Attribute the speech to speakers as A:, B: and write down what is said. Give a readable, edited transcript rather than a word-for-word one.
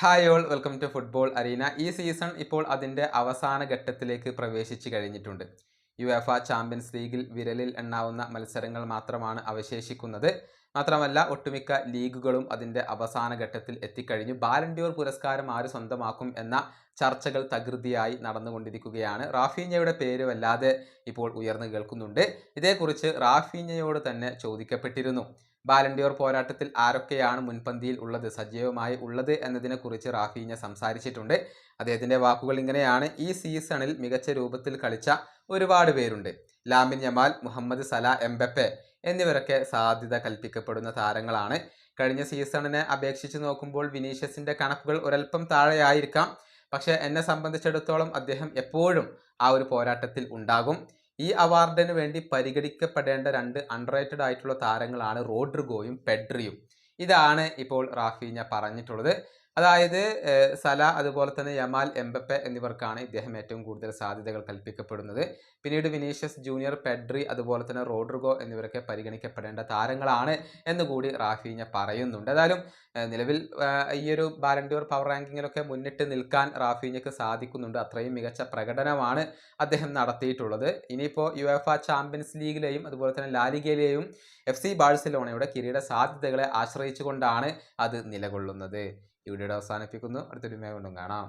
A: Hi all welcome to football arena. ഈ season ഇപ്പോൾ അതിൻ്റെ അവസാന ഘട്ടത്തിലേക്ക് പ്രവേശിച്ചു കഴിഞ്ഞിട്ടുണ്ട്. യുവേഫ ചാമ്പ്യൻസ് ലീഗിൽ വിരലിൽ എണ്ണാവുന്ന മത്സരങ്ങൾ മാത്രമാണ് അവശേഷിക്കുന്നത്. മാത്രമല്ല ഒട്ടുമിക്ക ലീഗുകളും അതിൻ്റെ അവസാന ഘട്ടത്തിൽ എത്തിക്കഴിഞ്ഞു. ബാലൻഡിയോർ പുരസ്കാരം ആര് സ്വന്തമാക്കും എന്ന ചർച്ചകൾ തകൃതിയായി നടന്നുകൊണ്ടിരിക്കുകയാണ്. റാഫീഞ്ഞയുടെ പേര് വല്ലാതെ ഇപ്പോൾ ഉയർന്നു കേൾക്കുന്നുണ്ട്. ഇതേക്കുറിച്ച് റാഫീഞ്ഞയോട് തന്നെ ചോദിക്കപ്പെട്ടിരുന്നു. ബാലൻഡിയോർ പോരാട്ടത്തിൽ ആരൊക്കെയാണ് മുൻപന്തിയിൽ ഉള്ളത്, സജീവമായി ഉള്ളത് എന്നതിനെക്കുറിച്ച് റാഫീഞ്ഞ സംസാരിച്ചിട്ടുണ്ട്. അദ്ദേഹത്തിൻ്റെ വാക്കുകൾ ഇങ്ങനെയാണ്: ഈ സീസണിൽ മികച്ച രൂപത്തിൽ കളിച്ച ഒരുപാട് പേരുണ്ട്. ലാമിൻ യമാൽ, മുഹമ്മദ് സല, എംബപ്പെ എന്നിവരൊക്കെ സാധ്യത കൽപ്പിക്കപ്പെടുന്ന താരങ്ങളാണ്. കഴിഞ്ഞ സീസണിനെ അപേക്ഷിച്ച് നോക്കുമ്പോൾ വിനീഷ്യസിൻ്റെ കണക്കുകൾ ഒരൽപ്പം താഴെയായിരിക്കാം. പക്ഷേ എന്നെ സംബന്ധിച്ചിടത്തോളം അദ്ദേഹം എപ്പോഴും ആ ഒരു പോരാട്ടത്തിൽ ഉണ്ടാകും. ഈ അവാർഡിന് വേണ്ടി പരിഗണിക്കപ്പെടേണ്ട രണ്ട് അണ്ടർറേറ്റഡ് ആയിട്ടുള്ള താരങ്ങളാണ് റോഡ്രിഗോയും പെഡ്രിയും. ഇതാണ് ഇപ്പോൾ റാഫീഞ്ഞ പറഞ്ഞിട്ടുള്ളത്. അതായത് സല, അതുപോലെ തന്നെ യമാൽ, എംബപ്പെ എന്നിവർക്കാണ് ഇദ്ദേഹം ഏറ്റവും കൂടുതൽ സാധ്യതകൾ കൽപ്പിക്കപ്പെടുന്നത്. പിന്നീട് വിനീഷ്യസ് ജൂനിയർ, പെഡ്രി, അതുപോലെ തന്നെ റോഡ്രിഗോ എന്നിവരൊക്കെ പരിഗണിക്കപ്പെടേണ്ട താരങ്ങളാണ് എന്നുകൂടി റാഫീഞ്ഞ പറയുന്നുണ്ട്. ഏതായാലും നിലവിൽ ഈ ഒരു ബാലൻഡിയോർ പവർ റാങ്കിങ്ങിലൊക്കെ മുന്നിട്ട് നിൽക്കാൻ റാഫീഞ്ഞയ്ക്ക് സാധിക്കുന്നുണ്ട്. അത്രയും മികച്ച പ്രകടനമാണ് അദ്ദേഹം നടത്തിയിട്ടുള്ളത്. ഇനിയിപ്പോൾ യുവേഫ ചാമ്പ്യൻസ് ലീഗിലെയും അതുപോലെ തന്നെ ലാലിഗയിലെയും FC ബാഴ്സലോണയുടെ കിരീട സാധ്യതകളെ ആശ്രയിച്ചുകൊണ്ടാണ് അത് നിലകൊള്ളുന്നത്. ഈ വീഡിയോ അവസാനിപ്പിക്കുന്നു. അടുത്തൊരു വീഡിയോയിൽ വീണ്ടും കാണാം.